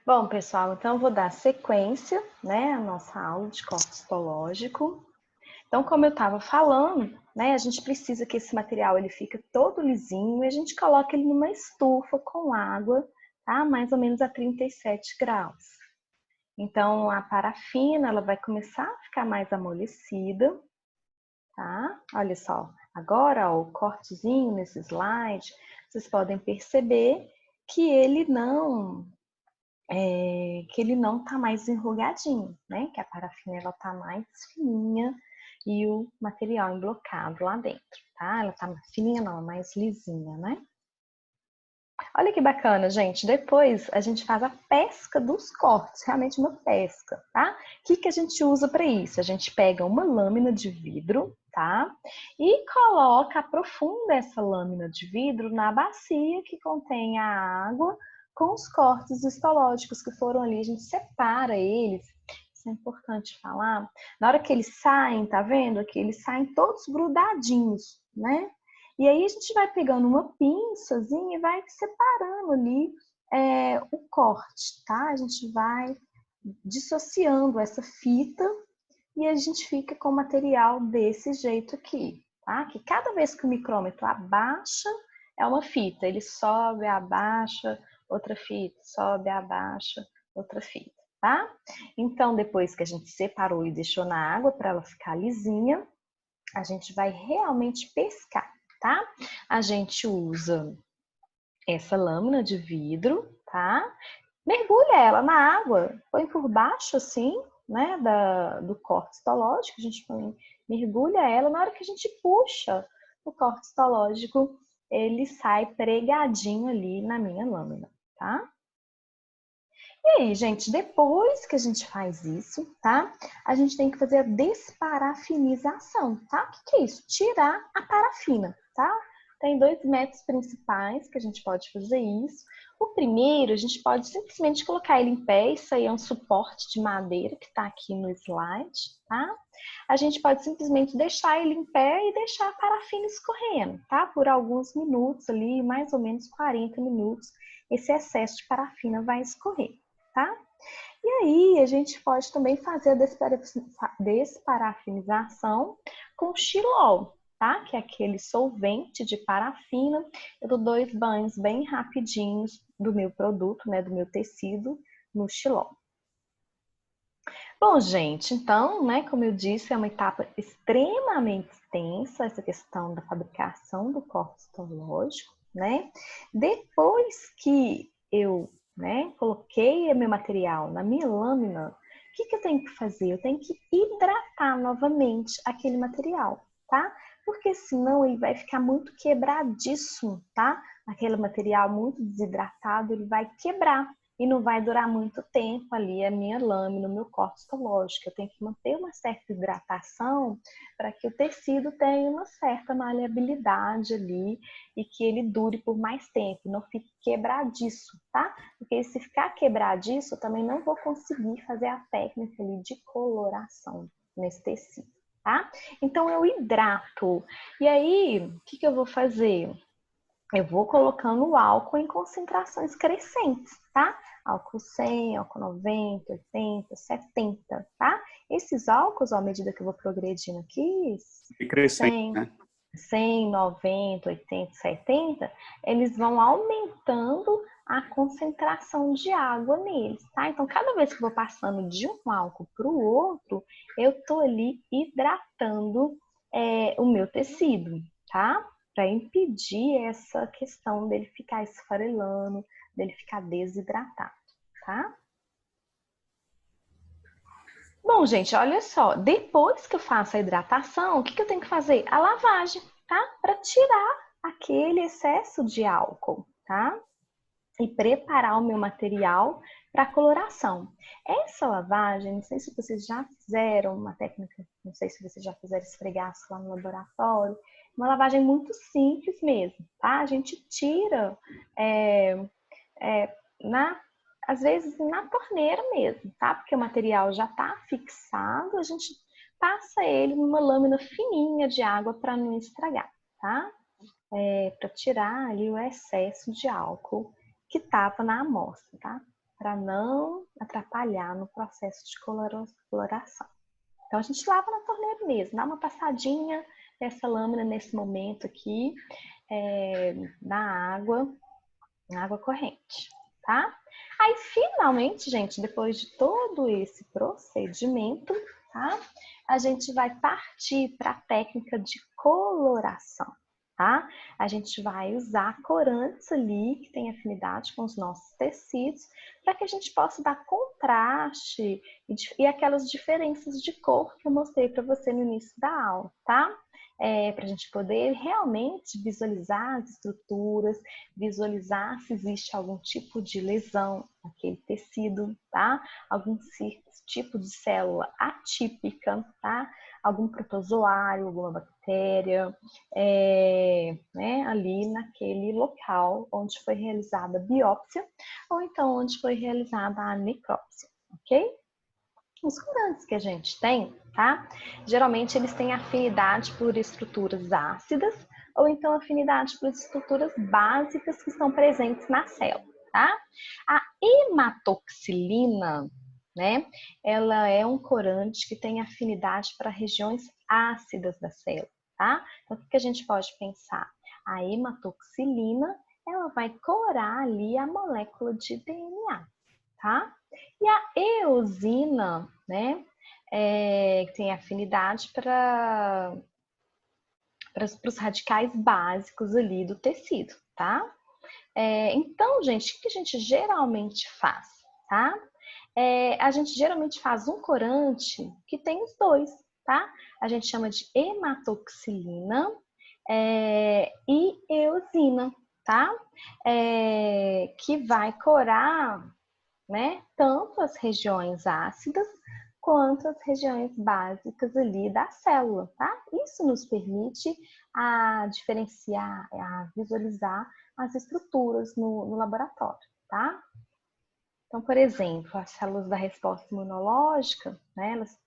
Bom, pessoal, então eu vou dar sequência, né, à nossa aula de corte histológico. Então, como eu estava falando, né, a gente precisa que esse material ele fique todo lisinho e a gente coloca ele numa estufa com água, tá? Mais ou menos a 37 graus. Então, a parafina, ela vai começar a ficar mais amolecida, tá? Olha só, agora, ó, o cortezinho nesse slide, vocês podem perceber que ele não tá mais enrugadinho, né? Que a parafina ela tá mais fininha e o material emblocado lá dentro, tá? Ela tá mais fininha não, mais lisinha, né? Olha que bacana, gente. Depois a gente faz a pesca dos cortes, realmente uma pesca, tá? O que a gente usa para isso? A gente pega uma lâmina de vidro, tá? E coloca, aprofunda essa lâmina de vidro na bacia que contém a água com os cortes histológicos que foram ali. A gente separa eles. Isso é importante falar. Na hora que eles saem, tá vendo? Aqui eles saem todos grudadinhos, né? E aí a gente vai pegando uma pinçazinha e vai separando ali o corte, tá? A gente vai dissociando essa fita e a gente fica com o material desse jeito aqui, tá? Que cada vez que o micrômetro abaixa, é uma fita. Ele sobe, abaixa, outra fita, sobe, abaixa, outra fita, tá? Então, depois que a gente separou e deixou na água para ela ficar lisinha, a gente vai realmente pescar, tá? A gente usa essa lâmina de vidro, tá? Mergulha ela na água, põe por baixo assim, né, do corte histológico, a gente mergulha ela, na hora que a gente puxa o corte histológico, ele sai pregadinho ali na minha lâmina, tá? E aí, gente, depois que a gente faz isso, tá? A gente tem que fazer a desparafinização, tá? O que é isso? Tirar a parafina, tá? Tem dois métodos principais que a gente pode fazer isso. O primeiro, a gente pode simplesmente colocar ele em pé, isso aí é um suporte de madeira que tá aqui no slide, tá? A gente pode simplesmente deixar ele em pé e deixar a parafina escorrendo, tá? Por alguns minutos ali, mais ou menos 40 minutos, esse excesso de parafina vai escorrer. Tá? E aí, a gente pode também fazer a desparafinização com xilol, tá? Que é aquele solvente de parafina. Eu dou 2 banhos bem rapidinhos do meu produto, né? Do meu tecido no xilol. Bom, gente, então, né? Como eu disse, é uma etapa extremamente extensa essa questão da fabricação do corte histológico, né? Depois que eu coloquei o meu material na minha lâmina, o que eu tenho que fazer? Eu tenho que hidratar novamente aquele material, tá? Porque senão ele vai ficar muito quebradiço, tá? Aquele material muito desidratado, ele vai quebrar e não vai durar muito tempo ali a minha lâmina, o meu corte histológico. Eu tenho que manter uma certa hidratação para que o tecido tenha uma certa maleabilidade ali e que ele dure por mais tempo, não fique quebradiço, tá? Porque se ficar quebradiço, eu também não vou conseguir fazer a técnica ali de coloração nesse tecido, tá? Então eu hidrato. E aí, o que eu vou fazer? Eu vou colocando o álcool em concentrações crescentes, tá? Álcool 100, álcool 90, 80, 70, tá? Esses álcools, ó, à medida que eu vou progredindo aqui, E crescendo, 100, né? 100, 90, 80, 70, eles vão aumentando a concentração de água neles, tá? Então, cada vez que eu vou passando de um álcool para o outro, eu tô ali hidratando o meu tecido, tá? Para impedir essa questão dele ficar esfarelando, dele ficar desidratado, tá? Bom, gente, olha só, depois que eu faço a hidratação, o que eu tenho que fazer? A lavagem, tá? Para tirar aquele excesso de álcool, tá? E preparar o meu material para coloração. Essa lavagem, não sei se vocês já fizeram uma técnica, não sei se vocês já fizeram esfregaço lá no laboratório, uma lavagem muito simples mesmo, tá? A gente tira é, na, às vezes na torneira mesmo, tá? Porque o material já está fixado, a gente passa ele numa lâmina fininha de água para não estragar, tá? Para tirar ali o excesso de álcool que estava na amostra, tá? para não atrapalhar no processo de coloração. Então, a gente lava na torneira mesmo, dá uma passadinha dessa lâmina nesse momento aqui, na água corrente, tá? Aí, finalmente, gente, depois de todo esse procedimento, tá? A gente vai partir para a técnica de coloração, tá? A gente vai usar corantes ali que tem afinidade com os nossos tecidos para que a gente possa dar contraste e aquelas diferenças de cor que eu mostrei para você no início da aula, tá? Para a gente poder realmente visualizar as estruturas, visualizar se existe algum tipo de lesão naquele tecido, tá? Algum tipo de célula atípica, tá? Algum protozoário, alguma bactéria, ali naquele local onde foi realizada a biópsia ou então onde foi realizada a necrópsia, ok? Os corantes que a gente tem, tá? Geralmente eles têm afinidade por estruturas ácidas ou então afinidade por estruturas básicas que estão presentes na célula, tá? A hematoxilina, né? Ela é um corante que tem afinidade para regiões ácidas da célula, tá? Então, o que a gente pode pensar? A hematoxilina, ela vai corar ali a molécula de DNA, tá? E a eosina, né, que tem afinidade para os radicais básicos ali do tecido, tá? Então, gente, o que a gente geralmente faz, tá? A gente geralmente faz um corante que tem os dois, tá? A gente chama de hematoxilina e eosina, tá? Que vai corar, né, tanto as regiões ácidas quanto as regiões básicas ali da célula, tá? Isso nos permite diferenciar, visualizar as estruturas no laboratório, tá? Então, por exemplo, as células da resposta imunológica, né, elas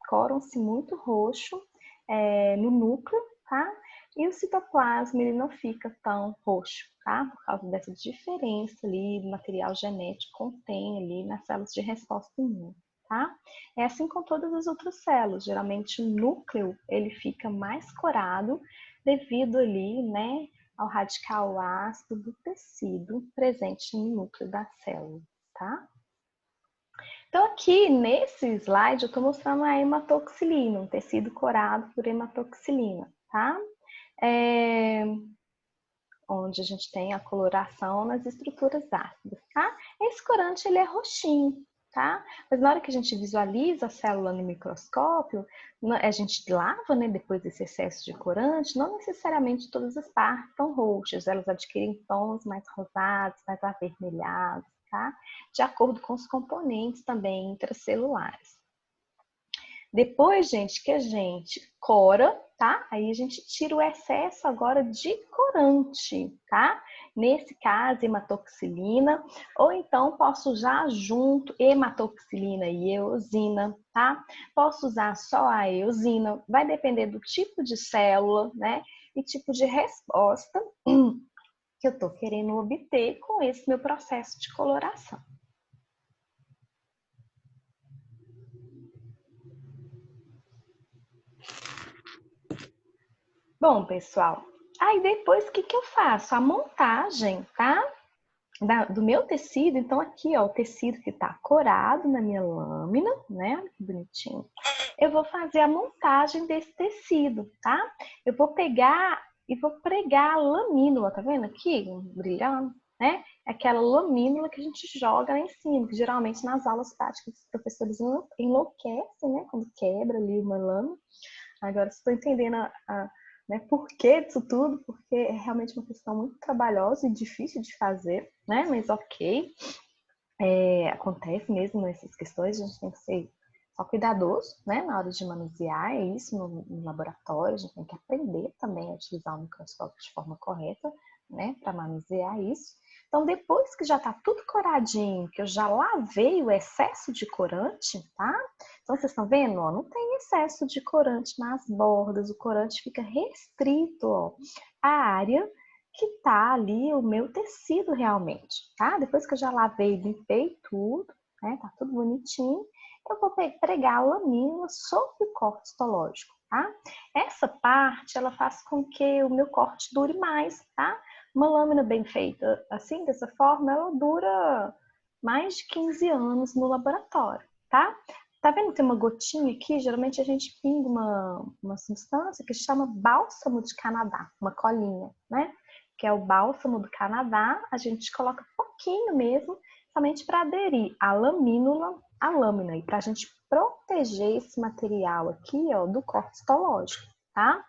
coram-se muito roxo no núcleo, tá? E o citoplasma, ele não fica tão roxo, tá? Por causa dessa diferença ali do material genético que contém ali nas células de resposta imune, tá? É assim com todas as outras células. Geralmente o núcleo, ele fica mais corado devido ali, né, ao radical ácido do tecido presente no núcleo da célula, tá? Então, aqui nesse slide, eu estou mostrando a hematoxilina, um tecido corado por hematoxilina, tá? Onde a gente tem a coloração nas estruturas ácidas, tá? Esse corante, ele é roxinho, tá? Mas na hora que a gente visualiza a célula no microscópio, a gente lava, né, depois desse excesso de corante, não necessariamente todas as partes estão roxas, elas adquirem tons mais rosados, mais avermelhados, tá? De acordo com os componentes também intracelulares. Depois, gente, que a gente cora, tá? Aí a gente tira o excesso agora de corante, tá? Nesse caso, hematoxilina, ou então posso usar junto hematoxilina e eosina, tá? Posso usar só a eosina, vai depender do tipo de célula, né? E tipo de resposta que eu tô querendo obter com esse meu processo de coloração. Bom, pessoal, aí depois o que eu faço? A montagem, tá? Do meu tecido, então aqui, ó, o tecido que tá corado na minha lâmina, né? Que bonitinho. Eu vou fazer a montagem desse tecido, tá? Eu vou pegar e vou pregar a lamínula, tá vendo aqui? Brilhando, né? Aquela lamínula que a gente joga lá em cima, que geralmente nas aulas práticas os professores enlouquecem, né? Quando quebra ali uma lâmina. Agora, se estou entendendo né, por que disso tudo, porque é realmente uma questão muito trabalhosa e difícil de fazer, né? Mas ok, acontece mesmo nessas questões, a gente tem que ser só cuidadoso, né? Na hora de manusear, é isso no laboratório, a gente tem que aprender também a utilizar o microscópio de forma correta, né? Para manusear isso. Então, depois que já está tudo coradinho, que eu já lavei o excesso de corante, tá? Então, vocês estão vendo? Ó, não tem excesso de corante nas bordas, o corante fica restrito, ó, à área que tá ali o meu tecido realmente, tá? Depois que eu já lavei, limpei tudo, né? Tá tudo bonitinho, eu vou pregar a lamínula sobre o corte histológico, tá? Essa parte, ela faz com que o meu corte dure mais, tá? Uma lâmina bem feita assim, dessa forma, ela dura mais de 15 anos no laboratório, tá? Tá vendo que tem uma gotinha aqui? Geralmente a gente pinga uma substância que se chama bálsamo de Canadá, uma colinha, né? Que é o bálsamo do Canadá, a gente coloca pouquinho mesmo, somente para aderir a lamínula à lâmina e para a gente proteger esse material aqui, ó, do corte histológico, tá?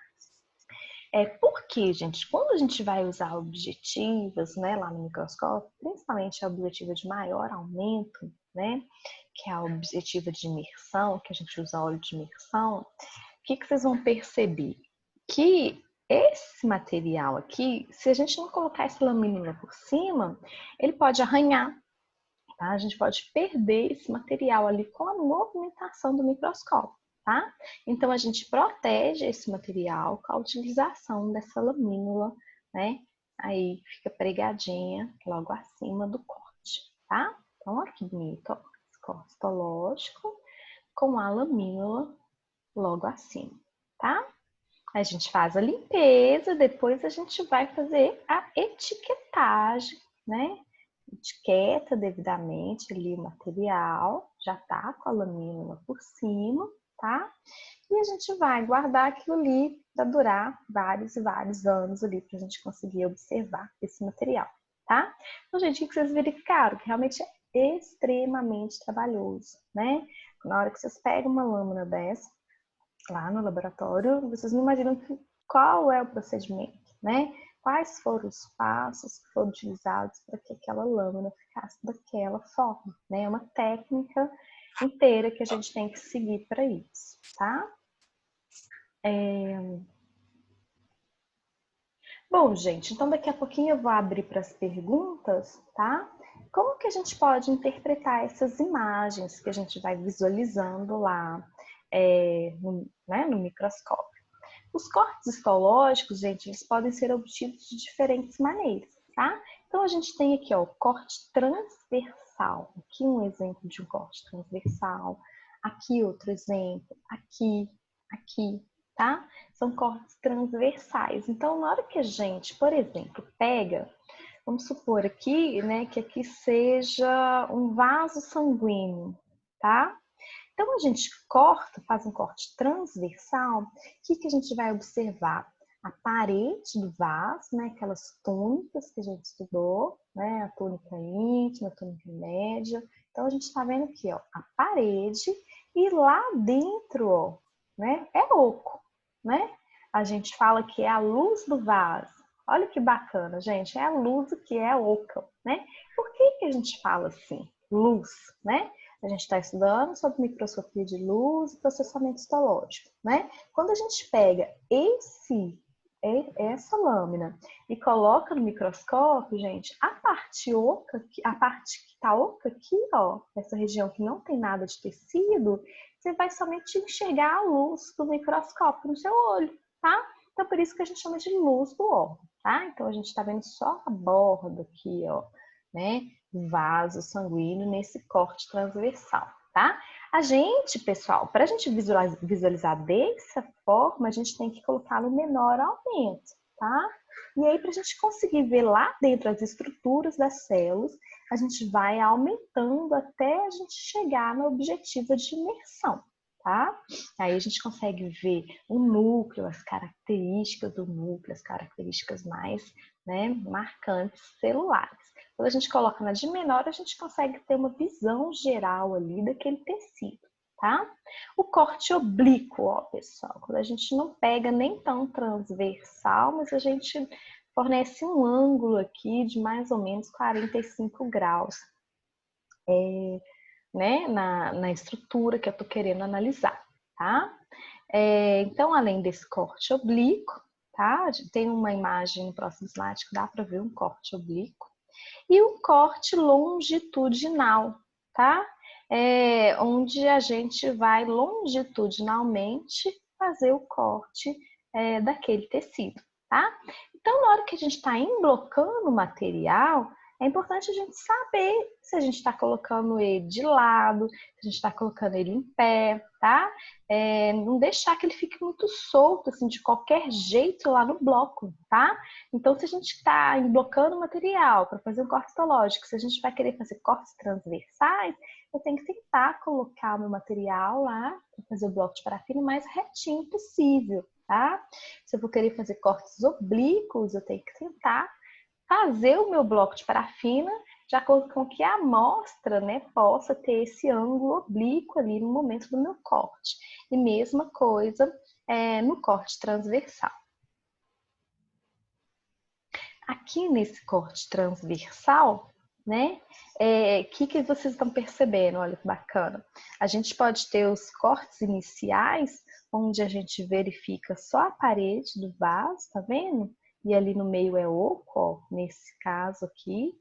Porque, gente, quando a gente vai usar objetivas, né, lá no microscópio, principalmente a objetiva de maior aumento, né, que é a objetiva de imersão, que a gente usa óleo de imersão, o que vocês vão perceber? Que esse material aqui, se a gente não colocar essa lamínula por cima, ele pode arranhar, tá? A gente pode perder esse material ali com a movimentação do microscópio, tá? Então, a gente protege esse material com a utilização dessa lamínula, né? Aí fica pregadinha logo acima do corte, tá? Então, olha que bonito, ó, esse corte histológico com a lamínula logo acima, tá? A gente faz a limpeza, depois a gente vai fazer a etiquetagem, né? Etiqueta devidamente ali o material, já tá com a lamínula por cima, tá? E a gente vai guardar aquilo ali para durar vários e vários anos ali para a gente conseguir observar esse material, tá? Então, gente, o que vocês verificaram? Que realmente é extremamente trabalhoso, né? Na hora que vocês pegam uma lâmina dessa, lá no laboratório, vocês não imaginam qual é o procedimento, né? Quais foram os passos que foram utilizados para que aquela lâmina ficasse daquela forma, né? É uma técnica inteira que a gente tem que seguir para isso, tá? Bom, gente, então daqui a pouquinho eu vou abrir para as perguntas, tá? Como que a gente pode interpretar essas imagens que a gente vai visualizando lá no microscópio? Os cortes histológicos, gente, eles podem ser obtidos de diferentes maneiras, tá? Então, a gente tem aqui, ó, o corte transversal. Aqui um exemplo de um corte transversal. Aqui outro exemplo. Aqui, tá? São cortes transversais. Então, na hora que a gente, por exemplo, pega, vamos supor aqui, né, que aqui seja um vaso sanguíneo, tá? Então, a gente corta, faz um corte transversal, o que a gente vai observar? A parede do vaso, né, aquelas túnicas que a gente estudou, né, a túnica íntima, a túnica média. Então, a gente está vendo aqui, ó, a parede e lá dentro, ó, né, é oco, né? A gente fala que é a luz do vaso. Olha que bacana, gente, é a luz que é oca, né? Por que a gente fala assim? Luz, né? A gente está estudando sobre microscopia de luz e processamento histológico, né? Quando a gente pega essa lâmina e coloca no microscópio, gente, a parte que está oca aqui, ó, essa região que não tem nada de tecido, você vai somente enxergar a luz do microscópio no seu olho, tá? Então, por isso que a gente chama de luz do órgão, tá? Então, a gente está vendo só a borda aqui, ó, né? Vaso sanguíneo nesse corte transversal, tá? A gente, pessoal, para a gente visualizar dessa forma, a gente tem que colocar no menor aumento, tá? E aí, para a gente conseguir ver lá dentro as estruturas das células, a gente vai aumentando até a gente chegar na objetiva de imersão, tá? Aí a gente consegue ver o núcleo, as características do núcleo, as características mais, né, marcantes celulares. Quando a gente coloca na de menor, a gente consegue ter uma visão geral ali daquele tecido, tá? O corte oblíquo, ó, pessoal, quando a gente não pega nem tão transversal, mas a gente fornece um ângulo aqui de mais ou menos 45 graus, né, na estrutura que eu tô querendo analisar, tá? Então, além desse corte oblíquo, tá? Tem uma imagem no próximo slide que dá para ver um corte oblíquo. E o corte longitudinal, tá? Onde a gente vai longitudinalmente fazer o corte daquele tecido, tá? Então, na hora que a gente está emblocando o material, é importante a gente saber se a gente está colocando ele de lado, se a gente está colocando ele em pé, tá? Não deixar que ele fique muito solto, assim, de qualquer jeito lá no bloco, tá? Então, se a gente está emblocando o material para fazer um corte histológico, se a gente vai querer fazer cortes transversais, eu tenho que tentar colocar o meu material lá para fazer o bloco de parafina o mais retinho possível, tá? Se eu vou querer fazer cortes oblíquos, eu tenho que tentar fazer o meu bloco de parafina de acordo com que a amostra, né, possa ter esse ângulo oblíquo ali no momento do meu corte. E mesma coisa no corte transversal. Aqui nesse corte transversal, né, que vocês estão percebendo? Olha que bacana. A gente pode ter os cortes iniciais, onde a gente verifica só a parede do vaso, tá vendo? E ali no meio é oco, ó, nesse caso aqui,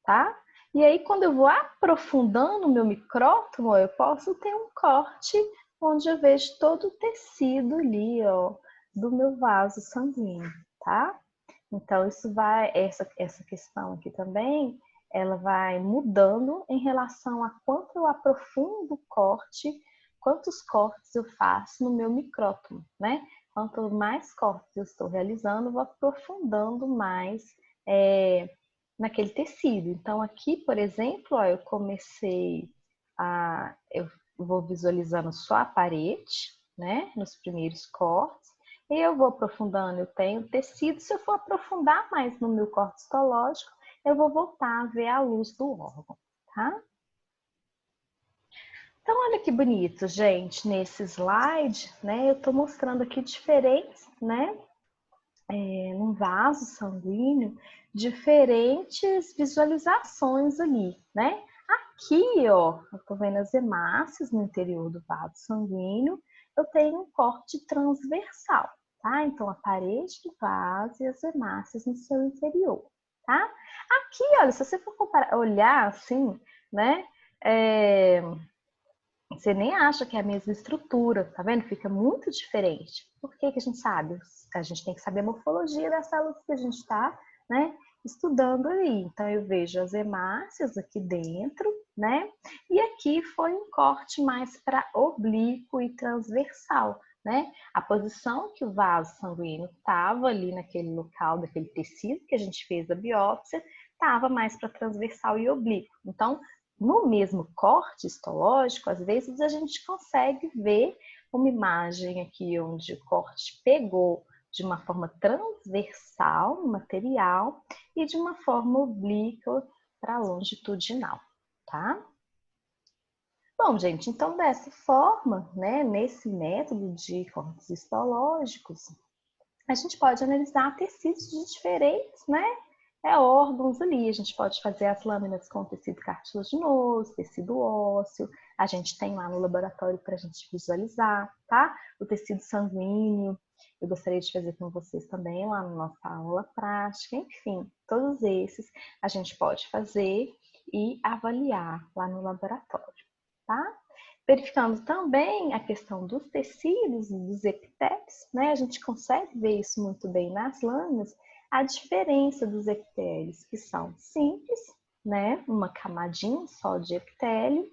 tá? E aí, quando eu vou aprofundando o meu micrótomo, eu posso ter um corte onde eu vejo todo o tecido ali, ó, do meu vaso sanguíneo, tá? Então, isso vai, essa questão aqui também, ela vai mudando em relação a quanto eu aprofundo o corte, quantos cortes eu faço no meu micrótomo, né? Quanto mais cortes eu estou realizando, eu vou aprofundando mais naquele tecido. Então, aqui, por exemplo, ó, eu vou visualizando só a parede, né? Nos primeiros cortes. E eu vou aprofundando, eu tenho tecido. Se eu for aprofundar mais no meu corte histológico, eu vou voltar a ver a luz do órgão, tá? Então, olha que bonito, gente, nesse slide, né? Eu tô mostrando aqui diferentes, né? Num vaso sanguíneo, diferentes visualizações ali, né? Aqui, ó, eu tô vendo as hemácias no interior do vaso sanguíneo, eu tenho um corte transversal, tá? Então, a parede do vaso e as hemácias no seu interior, tá? Aqui, olha, se você for olhar assim, né? Você nem acha que é a mesma estrutura, tá vendo? Fica muito diferente. Por que que a gente sabe? A gente tem que saber a morfologia das células que a gente está, né, estudando ali. Então, eu vejo as hemácias aqui dentro, né? E aqui foi um corte mais para oblíquo e transversal, né? A posição que o vaso sanguíneo estava ali naquele local, daquele tecido que a gente fez a biópsia, estava mais para transversal e oblíquo. Então, no mesmo corte histológico, às vezes a gente consegue ver uma imagem aqui onde o corte pegou de uma forma transversal no material e de uma forma oblíqua para longitudinal, tá? Bom, gente, então dessa forma, né, nesse método de cortes histológicos, a gente pode analisar tecidos de diferentes, né, órgãos ali. A gente pode fazer as lâminas com tecido cartilaginoso, tecido ósseo. A gente tem lá no laboratório para a gente visualizar, tá? O tecido sanguíneo. Eu gostaria de fazer com vocês também lá na nossa aula prática. Enfim, todos esses a gente pode fazer e avaliar lá no laboratório, tá? Verificando também a questão dos tecidos e dos epitélios, né? A gente consegue ver isso muito bem nas lâminas, a diferença dos epitélios, que são simples, né? Uma camadinha só de epitélio,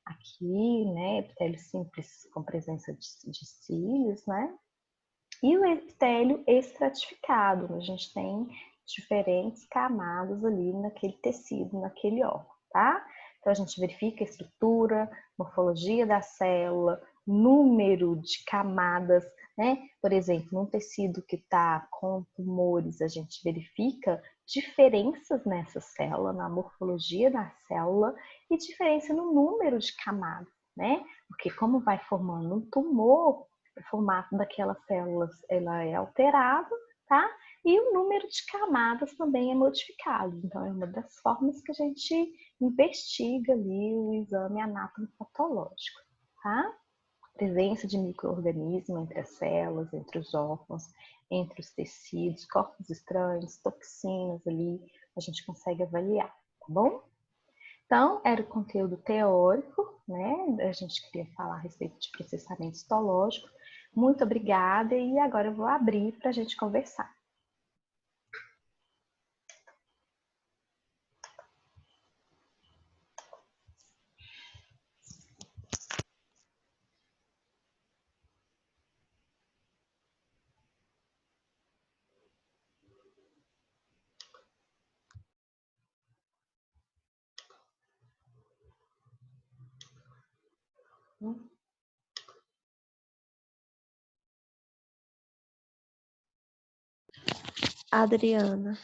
aqui, né? Epitélio simples com presença de cílios, né? E o epitélio estratificado, a gente tem diferentes camadas ali naquele tecido, naquele órgão, tá? Então, a gente verifica a estrutura, morfologia da célula, número de camadas, né? Por exemplo, num tecido que está com tumores, a gente verifica diferenças nessa célula, na morfologia da célula e diferença no número de camadas, né? Porque como vai formando um tumor, o formato daquelas células ela é alterado, tá? E o número de camadas também é modificado. Então, é uma das formas que a gente investiga ali o exame anatomopatológico, tá? Presença de micro-organismos entre as células, entre os órgãos, entre os tecidos, corpos estranhos, toxinas ali, a gente consegue avaliar, tá bom? Então, era o conteúdo teórico, né? A gente queria falar a respeito de processamento histológico. Muito obrigada e agora eu vou abrir para a gente conversar. Adriana.